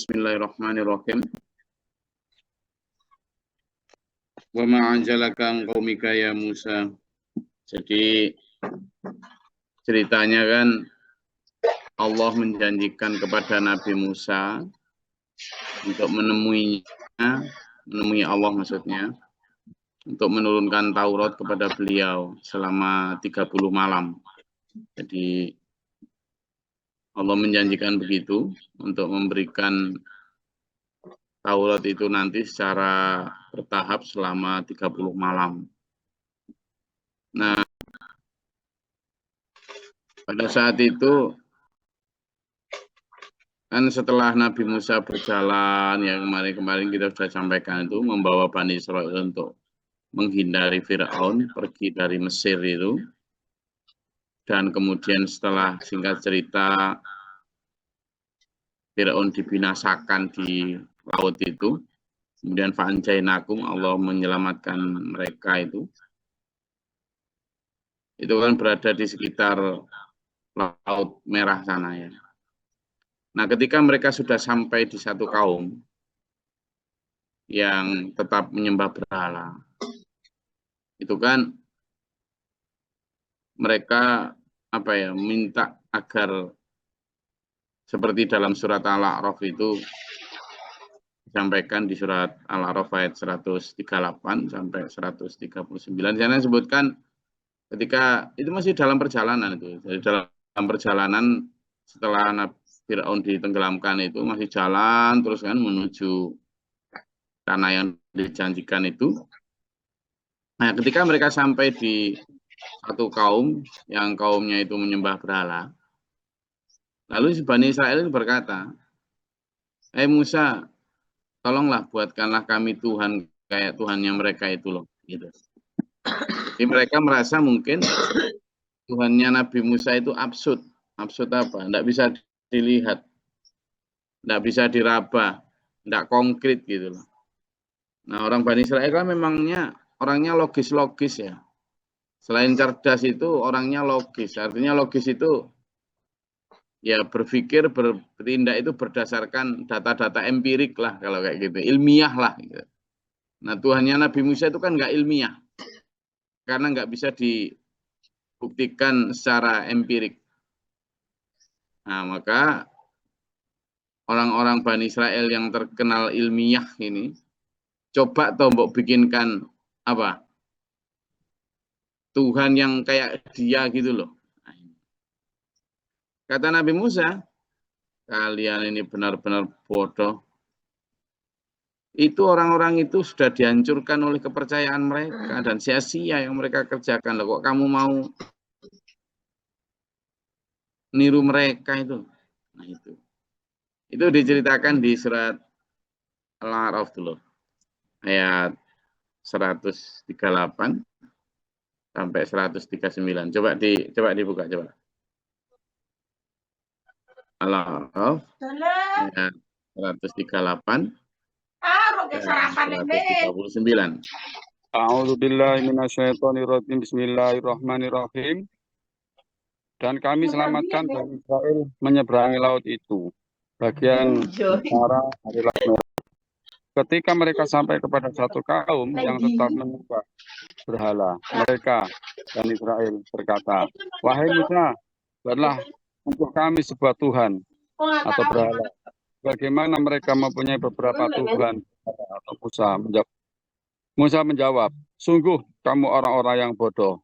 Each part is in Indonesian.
Bismillahirrahmanirrahim. Wa ma'ajalaka an qaumika ya Musa. Jadi ceritanya kan Allah menjanjikan kepada Nabi Musa untuk menemui Allah maksudnya, untuk menurunkan Taurat kepada beliau selama 30 malam. Jadi Allah menjanjikan begitu untuk memberikan Taurat itu nanti secara bertahap selama 30 malam. Nah, pada saat itu kan setelah Nabi Musa berjalan, yang kemarin kita sudah sampaikan itu, membawa Bani Israil untuk menghindari Fir'aun, pergi dari Mesir itu. Dan kemudian setelah singkat cerita, Fir'aun dibinasakan di laut itu. Kemudian fa'anjainakum, Allah menyelamatkan mereka itu. Itu kan berada di sekitar Laut Merah sana ya. Nah, ketika mereka sudah sampai di satu kaum yang tetap menyembah berhala, itu kan mereka minta agar seperti dalam surat Al-A'raf itu disampaikan di surat Al-A'raf ayat 138 sampai 139. Di sana disebutkan ketika itu masih dalam perjalanan itu. Jadi dalam perjalanan setelah Fir'aun ditenggelamkan itu masih jalan terus kan menuju tanah yang dijanjikan itu. Nah, ketika mereka sampai di satu kaum yang kaumnya itu menyembah berhala, lalu si Bani Israel berkata, Musa, tolonglah buatkanlah kami Tuhan kayak Tuhannya mereka itu loh. Gitu. Jadi mereka merasa mungkin Tuhannya Nabi Musa itu absurd. Absurd apa? Tidak bisa dilihat, tidak bisa diraba, tidak konkret gitu loh. Nah, orang Bani Israel kan memangnya orangnya logis-logis ya. Selain cerdas itu orangnya logis. Artinya logis itu ya berpikir, bertindak itu berdasarkan data-data empirik lah kalau kayak gitu. Ilmiah lah gitu. Nah, Tuhannya Nabi Musa itu kan nggak ilmiah. Karena nggak bisa dibuktikan secara empirik. Nah, maka orang-orang Bani Israel yang terkenal ilmiah ini coba tombok bikinkan apa? Tuhan yang kayak dia gitu loh. Kata Nabi Musa, kalian ini benar-benar bodoh. Itu orang-orang itu sudah dihancurkan oleh kepercayaan mereka dan sia-sia yang mereka kerjakan. Loh, kok kamu mau niru mereka itu? Nah, itu. Itu diceritakan di surat Al-A'raf dulu. Ayat 138 sampai 139. Coba dibuka coba. Al-A'raf ayat 138 139. A'udzubillahi minasyaitonirrajim. Bismillahirrahmanirrahim. Dan kami selamatkan Bani Israel menyeberangi laut itu. Bagian utara dari Laut Merah. Ketika mereka sampai kepada satu kaum yang tetap menyembah berhala, mereka Bani Israel berkata, "Wahai Musa, buatlah untuk kami sebuah Tuhan atau berhala." Bagaimana mereka mempunyai beberapa Tuhan atau Musa menjawab, "Sungguh kamu orang-orang yang bodoh."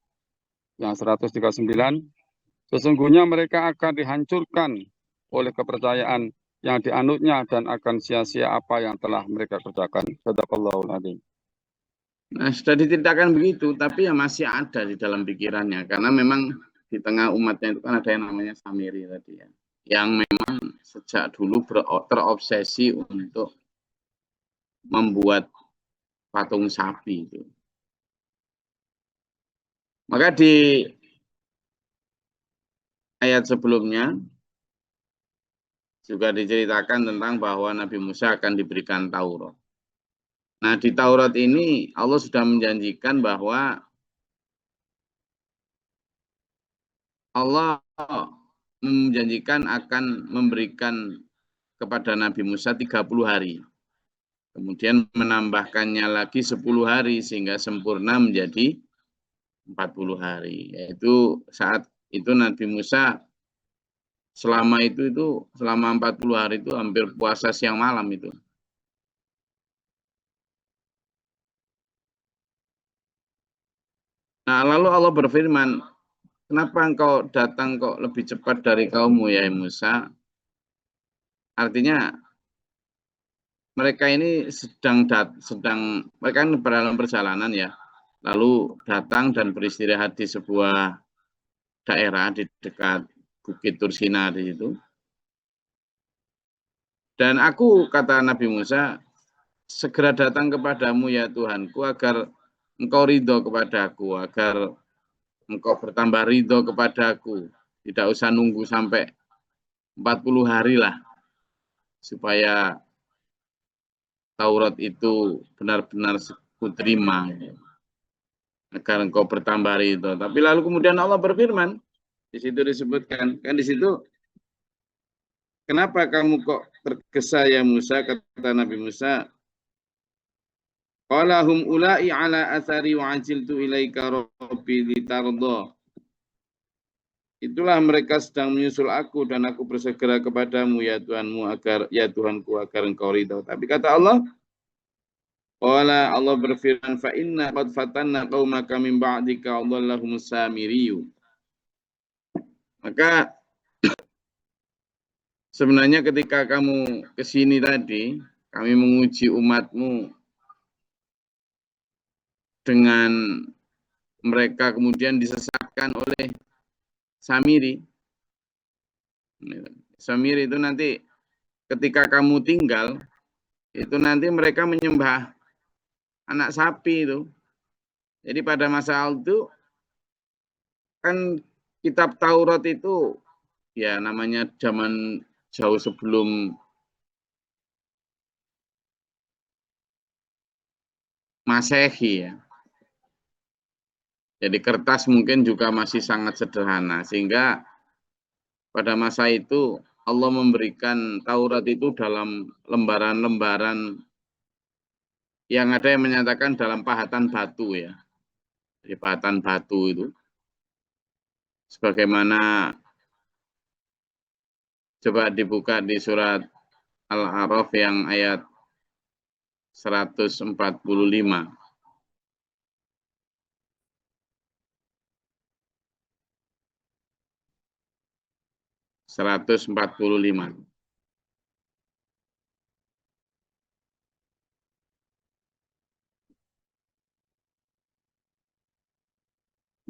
Yang 139, sesungguhnya mereka akan dihancurkan oleh kepercayaan yang dianutnya dan akan sia-sia apa yang telah mereka kerjakan. Shadaqallahul adzim. Nah, sudah diceritakan begitu, tapi ya masih ada di dalam pikirannya. Karena memang di tengah umatnya itu kan ada yang namanya Samiri tadi ya. Yang memang sejak dulu terobsesi untuk membuat patung sapi itu. Maka di ayat sebelumnya juga diceritakan tentang bahwa Nabi Musa akan diberikan Taurat. Nah, di Taurat ini Allah sudah menjanjikan bahwa Allah menjanjikan akan memberikan kepada Nabi Musa 30 hari. Kemudian menambahkannya lagi 10 hari sehingga sempurna menjadi 40 hari. Yaitu saat itu Nabi Musa selama 40 hari itu hampir puasa siang malam itu. Nah, lalu Allah berfirman, kenapa engkau datang kok lebih cepat dari kaummu ya Musa? Artinya mereka ini sedang mereka ini dalam perjalanan ya. Lalu datang dan beristirahat di sebuah daerah di dekat Bukit Tursina di situ. Dan aku, kata Nabi Musa, segera datang kepadamu ya Tuhanku agar engkau ridho kepadaku, agar engkau bertambah ridho kepadaku. Tidak usah nunggu sampai 40 hari lah, supaya Taurat itu benar-benar kuterima, agar engkau bertambah ridho. Tapi lalu kemudian Allah berfirman, di situ disebutkan, kan di situ, kenapa kamu kok tergesa ya Musa, kata Nabi Musa, qala hum ulai ala athari wa ajiltu ilaika rabbi litarda. Itulah mereka sedang menyusul aku dan aku bersegera kepadamu ya Tuhanmu agar ya Tuhanku agar engkau ridho. Tapi kata Allah, qala Allah berfirman fa inna qad fatanna qaumaka min ba'dika adallahum samiriyu. Maka sebenarnya ketika kamu ke sini tadi, kami menguji umatmu dengan mereka kemudian disesatkan oleh Samiri. Samiri itu nanti ketika kamu tinggal, itu nanti mereka menyembah anak sapi itu. Jadi pada masa itu kan kitab Taurat itu ya namanya zaman jauh sebelum Masehi ya. Jadi kertas mungkin juga masih sangat sederhana sehingga pada masa itu Allah memberikan Taurat itu dalam lembaran-lembaran yang ada yang menyatakan dalam pahatan batu ya. Jadi pahatan batu itu. Sebagaimana coba dibuka di surat Al-A'raf yang ayat 145.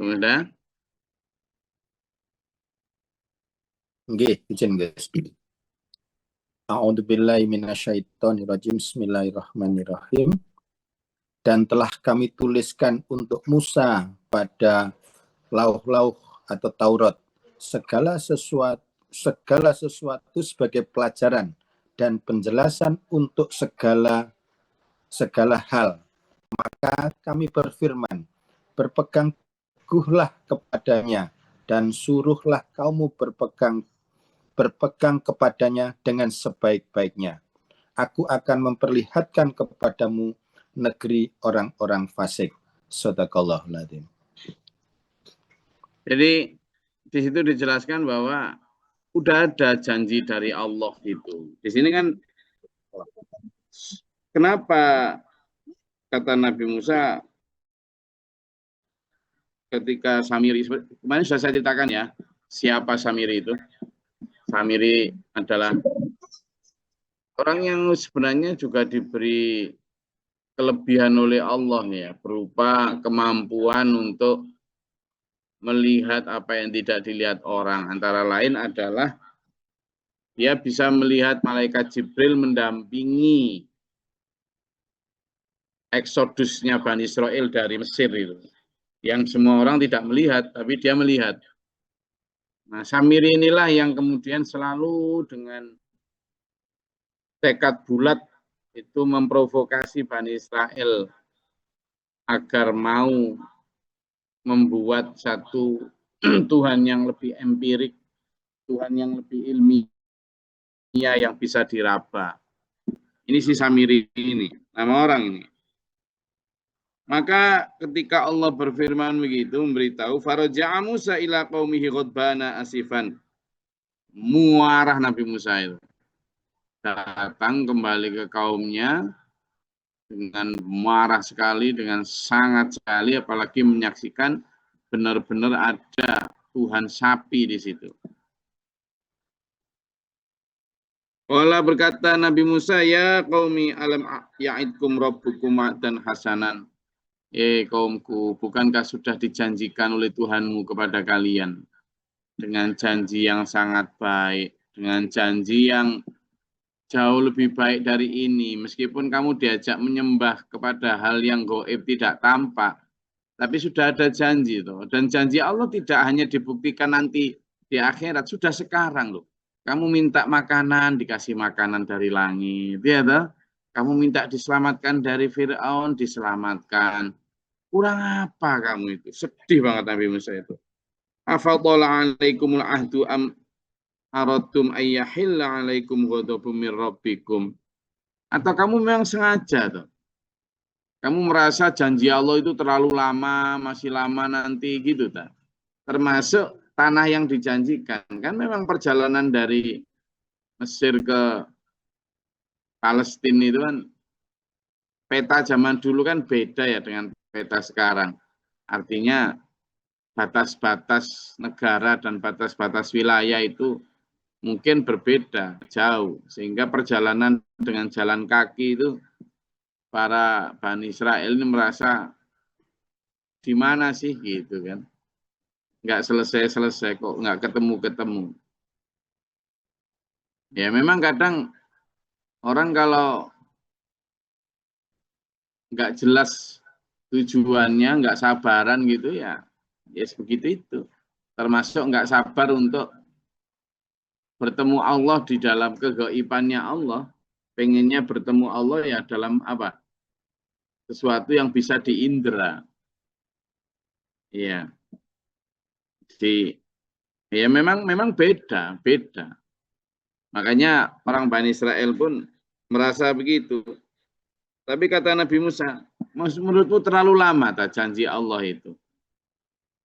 Sudah? Nggih, izin guys. A'udzubillahi minasyaitonirrajim. Bismillahirrahmanirrahim. Dan telah kami tuliskan untuk Musa pada lauh-lauh atau Taurat segala sesuatu sebagai pelajaran dan penjelasan untuk segala hal. Maka kami berfirman, berpegang teguhlah kepadanya dan suruhlah kaummu berpegang kepadanya dengan sebaik-baiknya. Aku akan memperlihatkan kepadamu negeri orang-orang fasik. Shadaqallahul adzim. Jadi di situ dijelaskan bahwa udah ada janji dari Allah itu. Di sini kan kenapa kata Nabi Musa ketika Samiri, kemarin sudah saya ceritakan ya, siapa Samiri itu. Samiri adalah orang yang sebenarnya juga diberi kelebihan oleh Allah ya, berupa kemampuan untuk melihat apa yang tidak dilihat orang. Antara lain adalah dia bisa melihat malaikat Jibril mendampingi eksodusnya Bani Israel dari Mesir itu. Yang semua orang tidak melihat, tapi dia melihat. Nah, Samiri inilah yang kemudian selalu dengan tekad bulat itu memprovokasi Bani Israel agar mau membuat satu Tuhan yang lebih empirik, Tuhan yang lebih ilmiah, yang bisa diraba. Ini si Samiri ini, nama orang ini. Maka ketika Allah berfirman begitu, memberitahu, faraja'a Musa ila qaumihi ghadbana asifan. Muarah Nabi Musa itu. Datang kembali ke kaumnya dengan marah sekali, dengan sangat sekali, apalagi menyaksikan benar-benar ada Tuhan sapi di situ. Wala berkata Nabi Musa, ya qaumi alam ya'idkum rabbukum wa'dan hasanan. Kaumku, bukankah sudah dijanjikan oleh Tuhanmu kepada kalian dengan janji yang sangat baik, dengan janji yang jauh lebih baik dari ini, meskipun kamu diajak menyembah kepada hal yang gaib tidak tampak, tapi sudah ada janji tuh. Dan janji Allah tidak hanya dibuktikan nanti di akhirat, sudah sekarang loh. Kamu minta makanan, dikasih makanan dari langit, ya toh? Kamu minta diselamatkan dari Fir'aun, diselamatkan. Kurang apa kamu itu? Sedih banget Nabi Musa itu. Afadhala alaikumul ahdu am aradtum ayyahilla alaikum ghadabum min rabbikum. Atau kamu memang sengaja tuh. Kamu merasa janji Allah itu terlalu lama, masih lama nanti gitu tak? Termasuk tanah yang dijanjikan. Kan memang perjalanan dari Mesir ke Palestina itu kan peta zaman dulu kan beda ya dengan peta sekarang. Artinya batas-batas negara dan batas-batas wilayah itu mungkin berbeda jauh, sehingga perjalanan dengan jalan kaki itu para Bani Israel ini merasa di mana sih gitu kan, nggak selesai-selesai kok, nggak ketemu-ketemu. Ya memang kadang orang kalau nggak jelas tujuannya, nggak sabaran gitu ya begitu itu. Termasuk nggak sabar untuk bertemu Allah di dalam kegaibannya Allah. Pengennya bertemu Allah ya dalam apa? Sesuatu yang bisa diindra. Iya. Ya memang beda. Makanya orang Bani Israel pun merasa begitu. Tapi kata Nabi Musa, menurutmu terlalu lama tak janji Allah itu?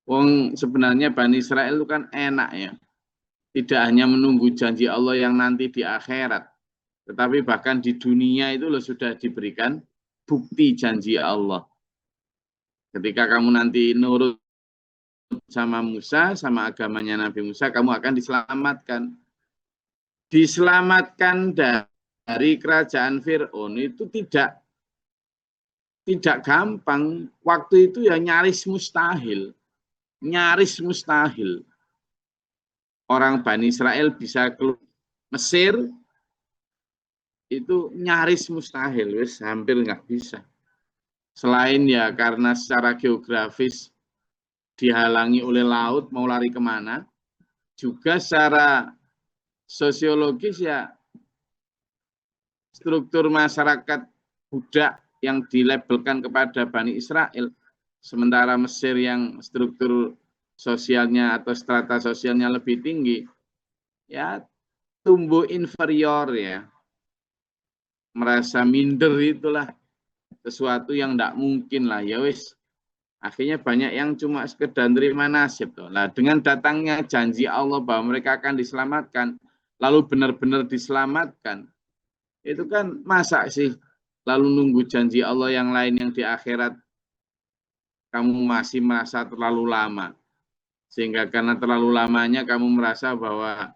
Wong sebenarnya Bani Israel itu kan enak ya. Tidak hanya menunggu janji Allah yang nanti di akhirat, tetapi bahkan di dunia itu loh sudah diberikan bukti janji Allah. Ketika kamu nanti nurut sama Musa, sama agamanya Nabi Musa, kamu akan diselamatkan. Diselamatkan dari kerajaan Fir'aun itu tidak gampang. Waktu itu ya nyaris mustahil. Nyaris mustahil. Orang Bani Israel bisa keluar Mesir, itu nyaris mustahil, wis hampir nggak bisa. Selain ya karena secara geografis dihalangi oleh laut, mau lari kemana, juga secara sosiologis ya struktur masyarakat budak yang dilabelkan kepada Bani Israel, sementara Mesir yang struktur sosialnya atau strata sosialnya lebih tinggi, ya tumbuh inferior ya, merasa minder itulah sesuatu yang tidak mungkin lah ya wis. Akhirnya banyak yang cuma sekedar terima nasib tuh. Nah, dengan datangnya janji Allah bahwa mereka akan diselamatkan, lalu benar-benar diselamatkan, itu kan masa sih lalu nunggu janji Allah yang lain yang di akhirat kamu masih merasa terlalu lama. Sehingga karena terlalu lamanya kamu merasa bahwa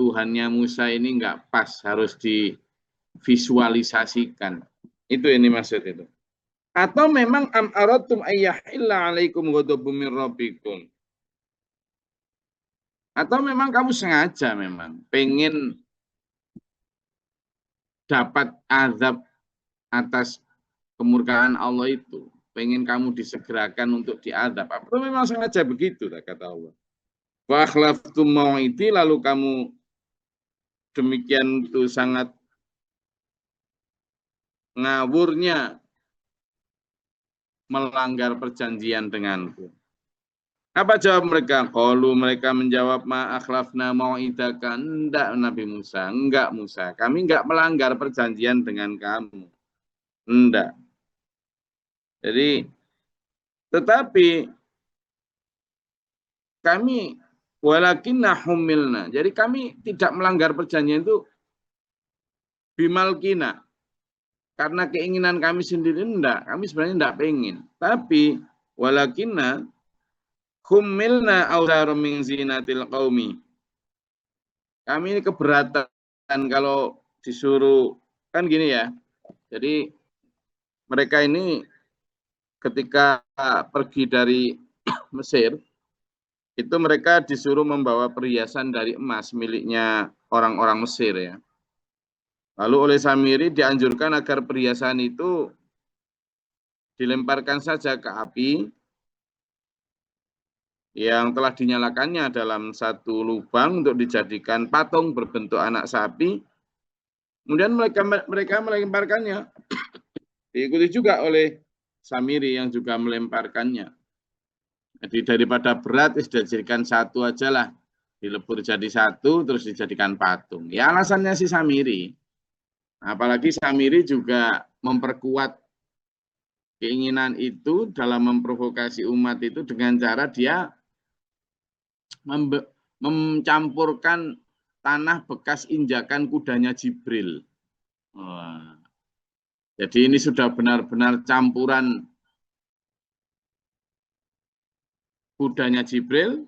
Tuhannya Musa ini nggak pas, harus divisualisasikan. Itu ini maksud itu. Atau memang am aradtum ayyahilla alaikum ghadabum min rabbikum. Atau memang kamu sengaja memang pengen dapat azab atas kemurkaan Allah itu. Pengen kamu disegerakan untuk diadab. Atau memang sengaja begitu, kata Allah. Wa akhlaftum mau'idi, lalu kamu demikian itu sangat ngawurnya melanggar perjanjian denganku. Apa jawab mereka? Qalu, mereka menjawab, ma akhlafna mau'idaka. Enggak, Nabi Musa. Enggak, Musa. Kami enggak melanggar perjanjian dengan kamu. Enggak. Jadi, tetapi kami walakinna humilna. Jadi kami tidak melanggar perjanjian itu bimalkina. Karena keinginan kami sendiri enggak. Kami sebenarnya enggak pengen. Tapi walakinna humilna awzarum min zinatil qaumi. Kami ini keberatan kalau disuruh, kan gini ya. Jadi mereka ini ketika pergi dari Mesir, itu mereka disuruh membawa perhiasan dari emas miliknya orang-orang Mesir ya. Lalu oleh Samiri dianjurkan agar perhiasan itu dilemparkan saja ke api yang telah dinyalakannya dalam satu lubang untuk dijadikan patung berbentuk anak sapi. Kemudian mereka melemparkannya. Diikuti juga oleh Samiri yang juga melemparkannya. Jadi daripada berat, dijadikan satu aja lah. Dilebur jadi satu, terus dijadikan patung. Ya alasannya si Samiri. Apalagi Samiri juga memperkuat keinginan itu dalam memprovokasi umat itu dengan cara dia mencampurkan tanah bekas injakan kudanya Jibril. Wah. Jadi ini sudah benar-benar campuran kudanya Jibril,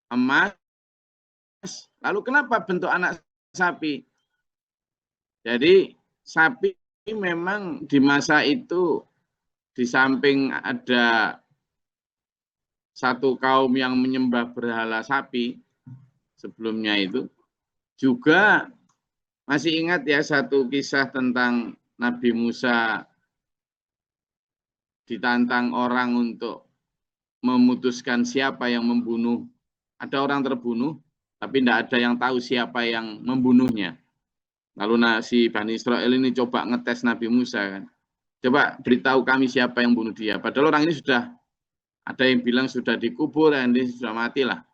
emas. Lalu kenapa bentuk anak sapi? Jadi sapi memang di masa itu di samping ada satu kaum yang menyembah berhala sapi sebelumnya itu, juga masih ingat ya satu kisah tentang Nabi Musa ditantang orang untuk memutuskan siapa yang membunuh. Ada orang terbunuh, tapi tidak ada yang tahu siapa yang membunuhnya. Lalu si Bani Israel ini coba ngetes Nabi Musa kan. Coba beritahu kami siapa yang bunuh dia. Padahal orang ini sudah, ada yang bilang sudah dikubur, yang ini sudah mati lah.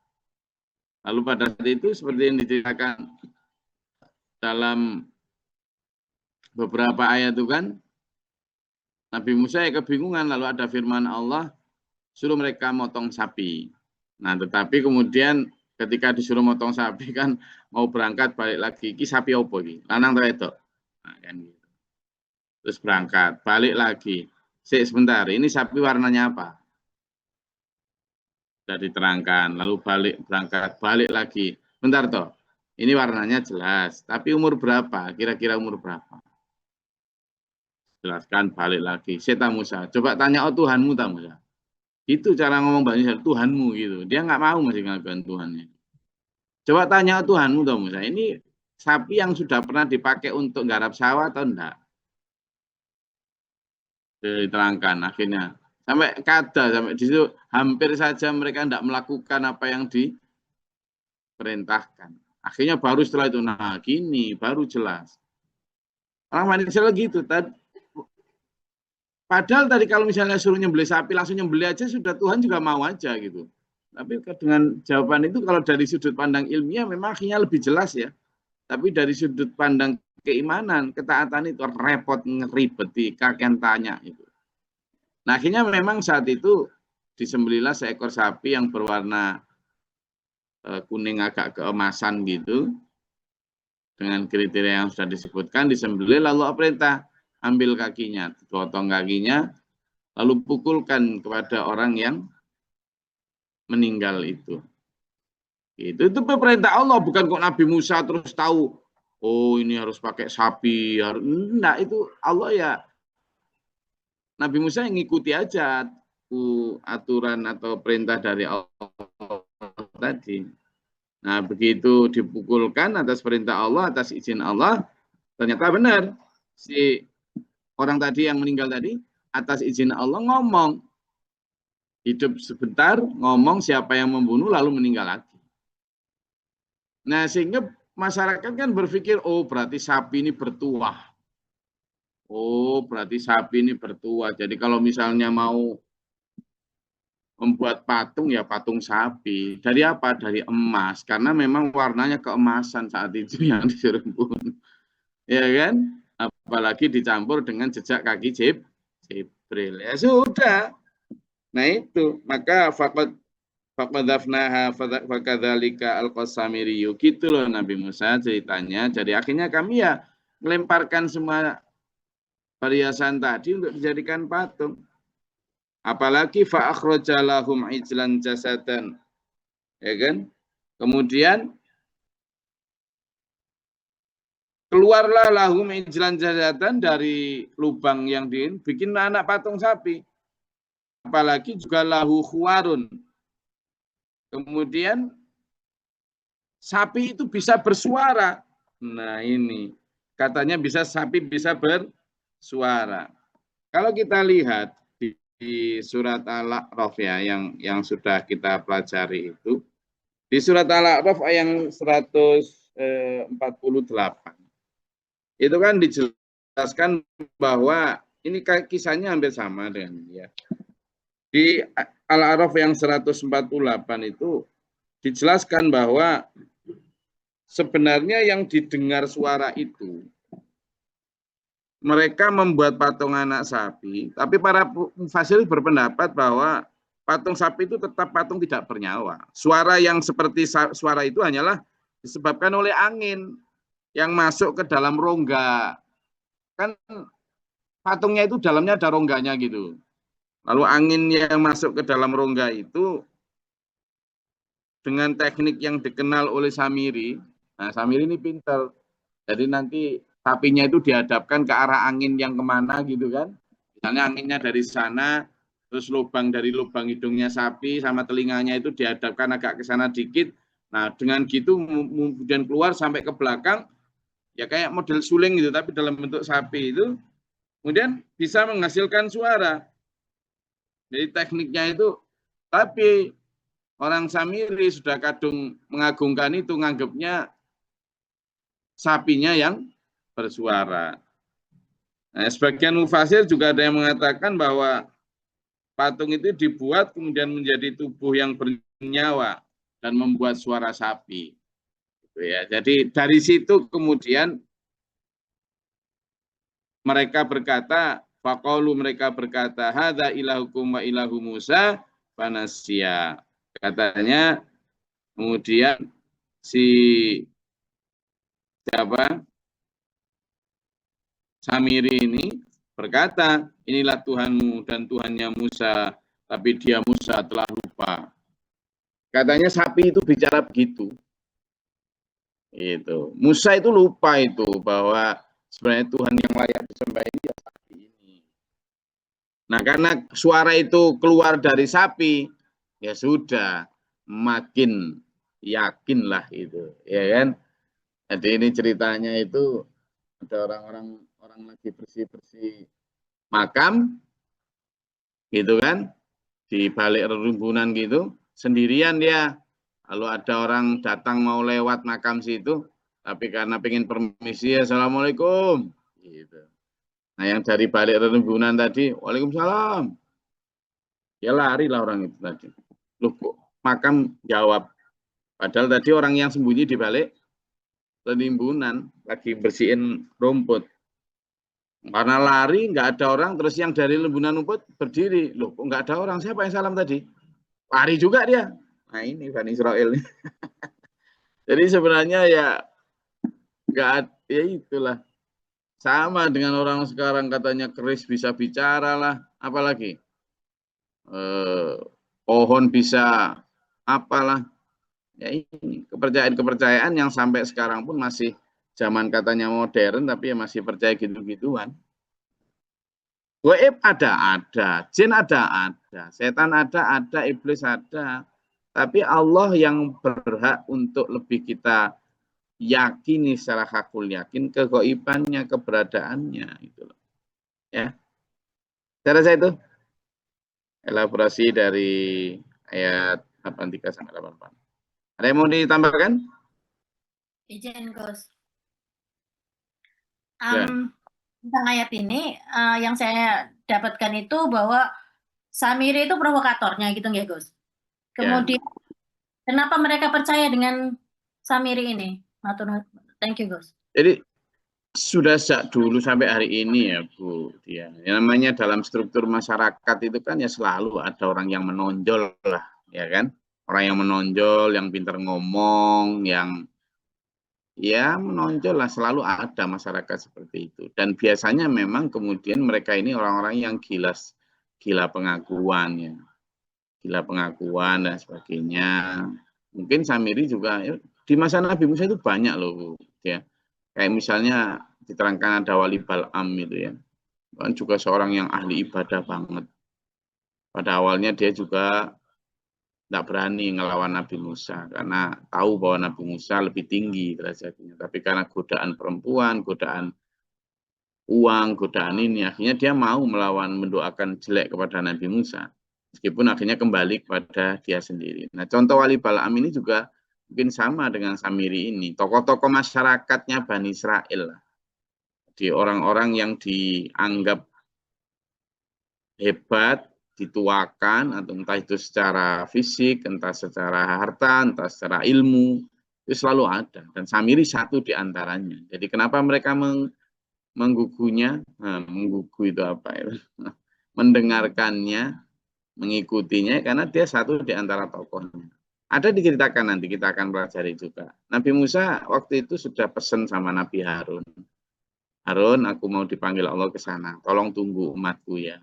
Lalu pada saat itu seperti yang diceritakan dalam beberapa ayat itu kan, Nabi Musa ya kebingungan, lalu ada firman Allah, suruh mereka motong sapi. Nah tetapi kemudian ketika disuruh motong sapi kan mau berangkat balik lagi, ki sapi opo iki? Lanang ta wedok? Nah, kan gitu. Terus berangkat, balik lagi. Sebentar, ini sapi warnanya apa? Sudah diterangkan, lalu berangkat, balik lagi. Bentar toh, ini warnanya jelas, tapi umur berapa? Kira-kira umur berapa? Jelaskan, balik lagi. Saya Musa, coba tanya Tuhanmu Musa. Itu cara ngomong banyak Tuhanmu gitu. Dia nggak mau masih ngakuin Tuhannya. Coba tanya Tuhanmu Musa, ini sapi yang sudah pernah dipakai untuk garap sawah atau enggak? Diterangkan akhirnya sampai kada, sampai di situ hampir saja mereka tidak melakukan apa yang diperintahkan. Akhirnya baru setelah itu, nah gini baru jelas. Orang manusia gitu. Padahal tadi kalau misalnya suruh nyembelih sapi langsung nyembelih aja sudah, Tuhan juga mau aja gitu. Tapi dengan jawaban itu kalau dari sudut pandang ilmiah memang akhirnya lebih jelas ya. Tapi dari sudut pandang keimanan, ketaatan itu repot, ngeribeti, kakek tanya itu. Nah akhirnya memang saat itu disembelihlah seekor sapi yang berwarna kuning agak keemasan gitu. Dengan kriteria yang sudah disebutkan, disembelih lalu perintah ambil kakinya, potong kakinya, lalu pukulkan kepada orang yang meninggal itu. Itu perintah Allah, bukan kok Nabi Musa terus tahu, oh ini harus pakai sapi, enggak, itu Allah ya. Nabi Musa yang ngikuti aja aturan atau perintah dari Allah tadi. Nah, begitu dipukulkan atas perintah Allah, atas izin Allah, ternyata benar. Si orang tadi yang meninggal tadi, atas izin Allah ngomong. Hidup sebentar, ngomong siapa yang membunuh, lalu meninggal lagi. Nah, sehingga masyarakat kan berpikir, oh berarti sapi ini bertuah. Oh, berarti sapi ini bertuah. Jadi kalau misalnya mau membuat patung ya patung sapi. Dari apa? Dari emas. Karena memang warnanya keemasan saat itu yang disuruh bunuh. Ya kan? Apalagi dicampur dengan jejak kaki Jibril. Ya sudah. Nah itu. Maka faqadhafnaha fakadzalika al-qasamiriyu. Gitu loh Nabi Musa ceritanya. Jadi akhirnya kami ya melemparkan semua perhiasan tadi untuk dijadikan patung. Apalagi fa'akhraja lahum ijlan jasadan. Ya kan? Kemudian keluarlah lahum ijlan jasadan dari lubang yang bikin anak patung sapi. Apalagi juga lahu khuwarun. Kemudian sapi itu bisa bersuara. Nah ini katanya sapi bisa bersuara. Kalau kita lihat di surat Al-A'raf ya yang sudah kita pelajari itu, di surat Al-A'raf ayat 148 itu kan dijelaskan bahwa ini kisahnya hampir sama dengan dia. Di Al-A'raf yang 148 itu dijelaskan bahwa sebenarnya yang didengar suara itu mereka membuat patung anak sapi, tapi para mufassir berpendapat bahwa patung sapi itu tetap patung tidak bernyawa. Suara yang seperti suara itu hanyalah disebabkan oleh angin yang masuk ke dalam rongga. Kan patungnya itu dalamnya ada rongganya gitu. Lalu angin yang masuk ke dalam rongga itu dengan teknik yang dikenal oleh Samiri. Nah, Samiri ini pintar. Jadi nanti sapinya itu dihadapkan ke arah angin yang kemana gitu kan. Misalnya anginnya dari sana, terus dari lubang hidungnya sapi sama telinganya itu dihadapkan agak ke sana dikit. Nah, dengan gitu kemudian keluar sampai ke belakang, ya kayak model suling gitu, tapi dalam bentuk sapi itu, kemudian bisa menghasilkan suara. Jadi tekniknya itu, tapi orang Samiri sudah kadung mengagungkan itu, nganggapnya sapinya yang bersuara. Nah, sebagian mufasir juga ada yang mengatakan bahwa patung itu dibuat kemudian menjadi tubuh yang bernyawa dan membuat suara sapi. Gitu ya. Jadi dari situ kemudian mereka berkata, faqalu mereka berkata, hadza ilahukum wa ilahu Musa fanasya. Katanya kemudian si siapa? Samiri ini berkata, inilah Tuhanmu dan Tuhannya Musa, tapi dia Musa telah lupa. Katanya sapi itu bicara begitu. Itu. Musa itu lupa itu bahwa sebenarnya Tuhan yang layak disembah ini ya sapi ini. Nah, karena suara itu keluar dari sapi, ya sudah makin yakinlah itu, ya kan? Jadi ini ceritanya itu ada orang lagi bersih-bersih makam, gitu kan, di balik rerumbunan gitu, sendirian dia. Lalu ada orang datang mau lewat makam situ, tapi karena pengen permisi, assalamualaikum, gitu. Nah yang dari balik rerumbunan tadi, waalaikumsalam, ya lari lah orang itu tadi. Loh kok makam jawab, padahal tadi orang yang sembunyi di balik rerumbunan lagi bersihin rumput. Karena lari, nggak ada orang, terus yang dari lembunan rumput berdiri. Loh, kok nggak ada orang? Siapa yang salam tadi? Lari juga dia. Nah ini Bani Israel. Jadi sebenarnya ya nggak, ya itulah. Sama dengan orang sekarang katanya keris bisa bicara lah. Apalagi pohon bisa apalah. Ya ini kepercayaan-kepercayaan yang sampai sekarang pun masih zaman katanya modern, tapi ya masih percaya gitu-gituan. Gaib ada, jin ada, setan ada, iblis ada. Tapi Allah yang berhak untuk lebih kita yakini secara hakul yakin kegaibannya, keberadaannya itu loh. Ya. Saya rasa itu elaborasi dari ayat 83 sampai 84. Ada yang mau ditambahkan? Izin, Gus. Ya. Tentang ayat ini, yang saya dapatkan itu bahwa Samiri itu provokatornya gitu nggih, Gus. Kemudian kenapa mereka percaya dengan Samiri ini? Thank you, Gus. Jadi sudah sejak dulu sampai hari ini ya Bu Dia. Yang namanya dalam struktur masyarakat itu kan ya selalu ada orang yang menonjol lah, ya kan? Orang yang menonjol, yang pintar ngomong, yang ya menonjol lah, selalu ada masyarakat seperti itu. Dan biasanya memang kemudian mereka ini orang-orang yang gila pengakuan ya. Gila pengakuan dan sebagainya. Mungkin Samiri juga di masa Nabi Musa itu banyak loh Bu ya. Kayak misalnya diterangkan ada Wali Bal'am itu ya. Kan juga seorang yang ahli ibadah banget. Pada awalnya dia juga tidak berani ngelawan Nabi Musa karena tahu bahwa Nabi Musa lebih tinggi derajatnya. Tapi karena godaan perempuan, godaan uang, godaan ini, akhirnya dia mau melawan, mendoakan jelek kepada Nabi Musa. Meskipun akhirnya kembali kepada dia sendiri. Nah, contoh Wali Bal'am ini juga mungkin sama dengan Samiri ini. Tokoh-tokoh masyarakatnya Bani Israel. Di orang-orang yang dianggap hebat, dituakan, atau entah itu secara fisik, entah secara harta, entah secara ilmu, itu selalu ada. Dan Samiri satu di antaranya. Jadi kenapa mereka menggugunya? Nah, menggugu itu apa ya? Mendengarkannya, mengikutinya, karena dia satu di antara tokohnya. Ada diceritakan nanti, kita akan pelajari juga. Nabi Musa waktu itu sudah pesan sama Nabi Harun. Harun, aku mau dipanggil Allah ke sana. Tolong tunggu umatku ya.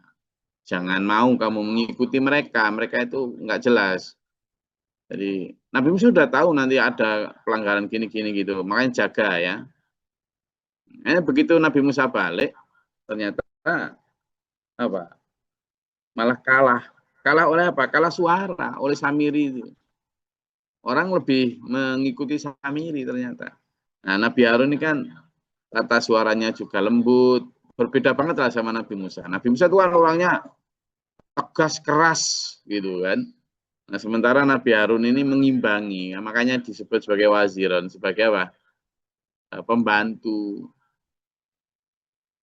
Jangan mau kamu mengikuti mereka. Mereka itu nggak jelas. Jadi Nabi Musa sudah tahu nanti ada pelanggaran gini-gini gitu. Makanya jaga ya. Begitu Nabi Musa balik, ternyata apa? Malah kalah. Kalah oleh apa? Kalah suara, oleh Samiri itu. Orang lebih mengikuti Samiri ternyata. Nah, Nabi Harun ini kan tata suaranya juga lembut, berbeda banget lah sama Nabi Musa. Nabi Musa itu kan orangnya tegas keras gitu kan. Nah, sementara Nabi Harun ini mengimbangi, nah, makanya disebut sebagai waziron, sebagai apa? Pembantu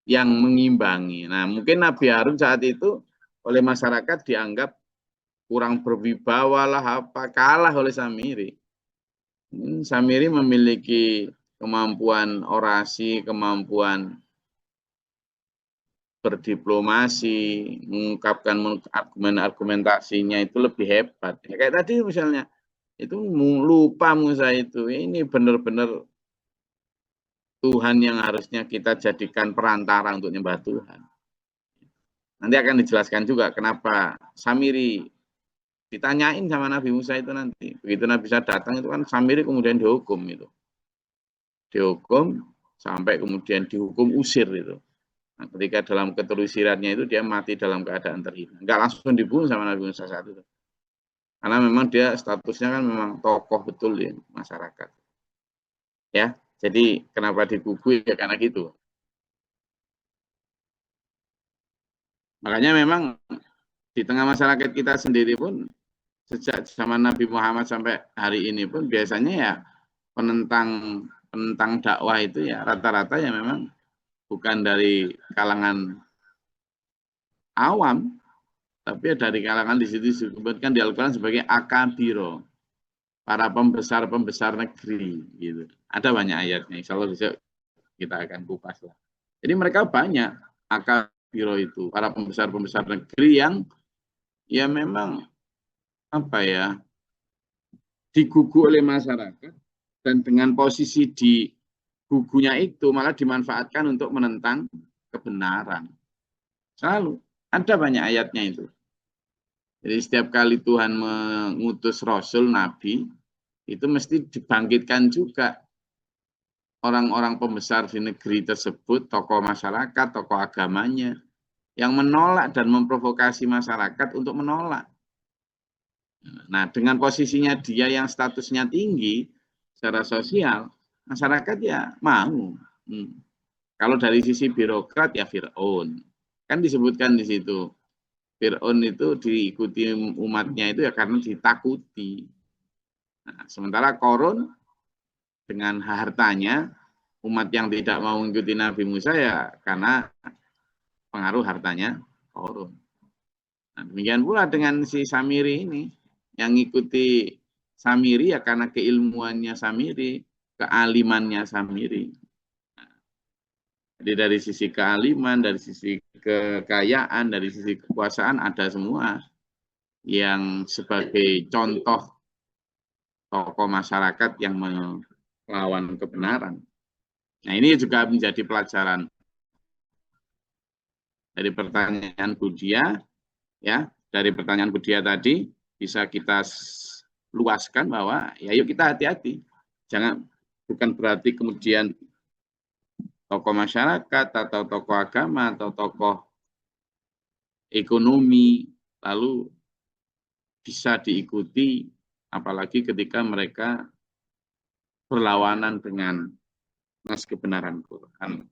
yang mengimbangi. Nah, mungkin Nabi Harun saat itu oleh masyarakat dianggap kurang berwibawa lah, apa, kalah oleh Samiri. Samiri memiliki kemampuan orasi, kemampuan berdiplomasi, mengungkapkan argumentasinya itu lebih hebat. Ya, kayak tadi misalnya, itu lupa Musa itu. Ini benar-benar Tuhan yang harusnya kita jadikan perantara untuk nyembah Tuhan. Nanti akan dijelaskan juga kenapa Samiri ditanyain sama Nabi Musa itu nanti. Begitu Nabi Musa datang itu kan Samiri kemudian dihukum itu. Dihukum sampai kemudian dihukum usir itu. Nah, ketika dalam keterusirannya itu dia mati dalam keadaan terhina. Enggak langsung dibunuh sama Nabi Musa saat itu. Karena memang dia statusnya kan memang tokoh betul di masyarakat. Ya, jadi kenapa digugu ya karena gitu. Makanya memang di tengah masyarakat kita sendiri pun sejak zaman Nabi Muhammad sampai hari ini pun biasanya ya penentang dakwah itu ya rata-rata ya memang bukan dari kalangan awam, tapi dari kalangan di situ disebutkan di Al-Quran sebagai akabiro, para pembesar-pembesar negeri gitu. Ada banyak ayatnya, insya Allah bisa kita akan kupas lah. Jadi mereka banyak akabiro itu, para pembesar-pembesar negeri yang ya memang apa ya, digugu oleh masyarakat, dan dengan posisi di gugunya itu malah dimanfaatkan untuk menentang kebenaran. Selalu ada banyak ayatnya itu. Jadi setiap kali Tuhan mengutus Rasul, Nabi, itu mesti dibangkitkan juga orang-orang pembesar di negeri tersebut, tokoh masyarakat, tokoh agamanya, yang menolak dan memprovokasi masyarakat untuk menolak. Nah, dengan posisinya dia yang statusnya tinggi secara sosial, masyarakat ya mau. Kalau dari sisi birokrat ya Fir'aun. Kan disebutkan di situ. Fir'aun itu diikuti umatnya itu ya karena ditakuti. Nah, sementara Korun dengan hartanya, umat yang tidak mau mengikuti Nabi Musa ya karena pengaruh hartanya Korun. Nah, demikian pula dengan si Samiri ini, yang ngikuti Samiri ya karena keilmuannya Samiri, kealimannya Samiri. Jadi dari sisi kealiman, dari sisi kekayaan, dari sisi kekuasaan ada semua yang sebagai contoh tokoh masyarakat yang melawan kebenaran. Nah, ini juga menjadi pelajaran dari pertanyaan Budia, ya, dari pertanyaan Budia tadi bisa kita luaskan bahwa ya yuk kita hati-hati. Bukan berarti kemudian tokoh masyarakat atau tokoh agama atau tokoh ekonomi lalu bisa diikuti apalagi ketika mereka berlawanan dengan nas kebenaran Quran.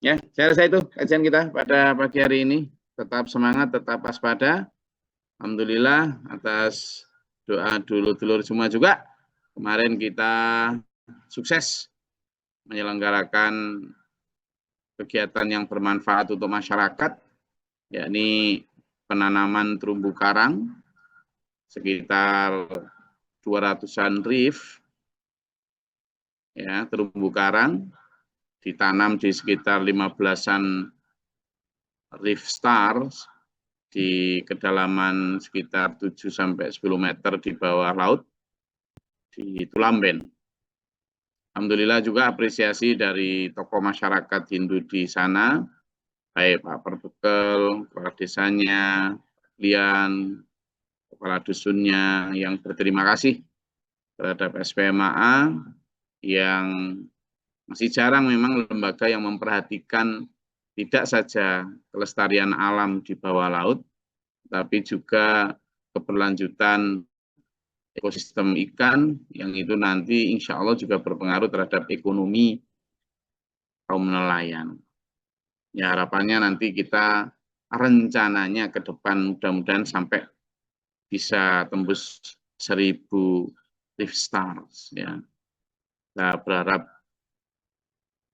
Ya, saya rasa itu kajian kita pada pagi hari ini. Tetap semangat, tetap waspada. Alhamdulillah atas doa dulur-dulur semua juga. Kemarin kita sukses menyelenggarakan kegiatan yang bermanfaat untuk masyarakat, yakni penanaman terumbu karang sekitar 200-an reef, ya, terumbu karang ditanam di sekitar 15-an reef stars di kedalaman sekitar 7-10 meter di bawah laut di Tulamben. Alhamdulillah juga apresiasi dari tokoh masyarakat Hindu di sana, baik Pak Perbekel, kepala desanya, Lian, kepala dusunnya yang berterima kasih terhadap SPMAA yang masih jarang memang lembaga yang memperhatikan tidak saja kelestarian alam di bawah laut, tapi juga keberlanjutan ekosistem ikan yang itu nanti insya Allah juga berpengaruh terhadap ekonomi kaum nelayan. Ya harapannya nanti kita rencananya ke depan mudah-mudahan sampai bisa tembus 1000 reef stars. Ya. Kita berharap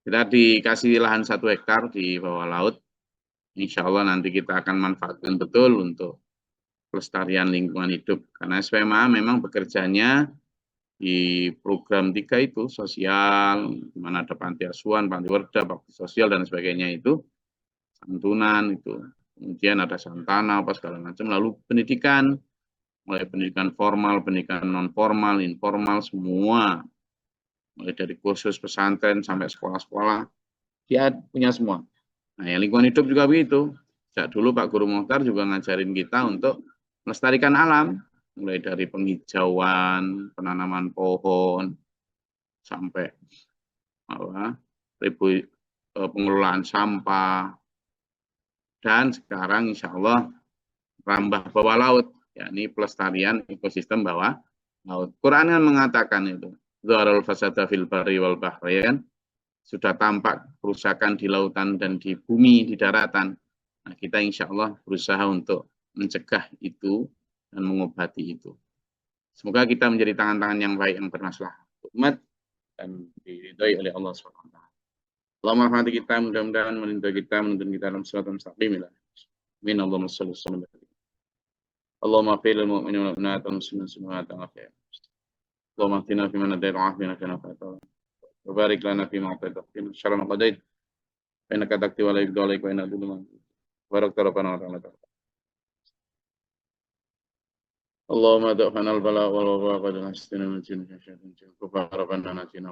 kita dikasih lahan 1 hektar di bawah laut. Insya Allah nanti kita akan manfaatkan betul untuk pelestarian lingkungan hidup. Karena SPMA memang bekerjanya di program 3 itu, sosial, di mana ada panti asuhan, panti werda, bakti sosial, dan sebagainya itu, santunan itu. Kemudian ada santana, apa segala macam. Lalu pendidikan, mulai pendidikan formal, pendidikan non formal, informal, semua. Mulai dari kursus pesantren sampai sekolah-sekolah, dia punya semua. Nah, yang lingkungan hidup juga begitu. Sejak dulu Pak Guru Mokhtar juga ngajarin kita untuk melestarikan alam, mulai dari penghijauan, penanaman pohon, sampai pengelolaan sampah, dan sekarang insya Allah rambah bawah laut, yakni pelestarian ekosistem bawah laut. Quran kan mengatakan itu, Zaharul fasada fil barri wal bahri, kan sudah tampak kerusakan di lautan dan di bumi, di daratan. Nah, kita insya Allah berusaha untuk mencegah itu dan mengobati itu. Semoga kita menjadi tangan-tangan yang baik yang bermaslahat untuk umat dan diridhoi oleh Allah SWT. Allahumma rahmati kita, mudah-mudahan melindungi kita, menuntun kita dalam siratal mustaqim. Amin. Allahumma shalli wa sallim. Allahumma qil lil mu'minina wal mu'minat wal muslimin wal muslimat. Allahumma ahdina fi man hadaita wa afina fi man afait. وبارك لنا فيما أعطيت وقنا شر ما قضيت فإنك تقضي ولا يقضى عليك وإنك تذل من بارك ربنا وتعالى. اللهم ادفعنا البلاء والوباء قد نستنا من جن شيطان كفار ربنا نجينا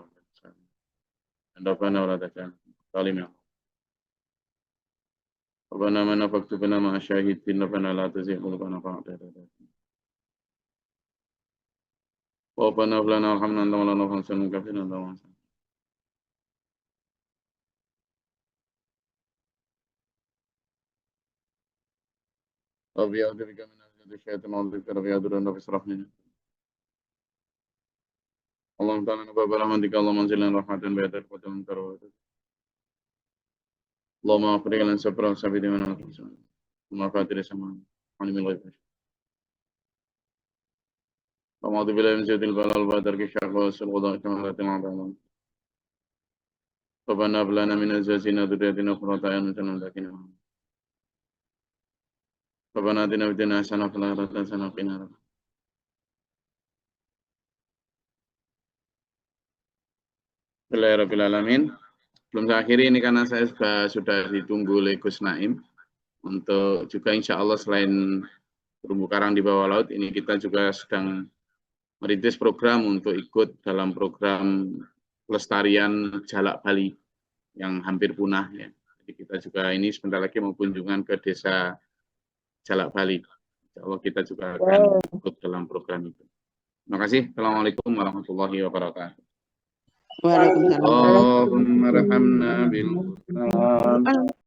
ربنا ولا تجعلنا ظالمين. ربنا من فاكتبنا مع الشاهدين ربنا لا تزغ قلوبنا بعد إذ هديتنا وهب لنا وارحمنا أنت مولانا فانصرنا كفينا اللهم ربي أعوذ بك من الشيطان الرجيم ربي أدرنا بصرفنا اللهم تعالى نبأ برحمتك اللهم انزل لنا رحمة بيدك وتمن تروت اللهم أفرغ لنا صبرا وثبت من الأقدام ثم فاتر السماء عالم الغيب اللهم أعوذ بالله من شر البلاء والبدر كشاف والسوء كما لا تعلم ربنا هب لنا من أزواجنا وذرياتنا قرة أعين واجعلنا للمتقين إماما Rabbana atina fid dunya hasanah wa fil akhirati hasanah wa qina adzabannar. Bismillahirrahmanirrahim. Belum saya akhiri ini karena saya sudah ditunggu oleh Gus Naim untuk juga insya Allah selain terumbu karang di bawah laut, ini kita juga sedang merintis program untuk ikut dalam program pelestarian jalak Bali yang hampir punah ya. Jadi kita juga ini sebentar lagi mau kunjungan ke desa Jalak Bali. Insya Allah kita juga akan ikut dalam program itu. Terima kasih. Assalamualaikum warahmatullahi wabarakatuh. Waalaikumsalam. Allahumma rahamna bil Qur'an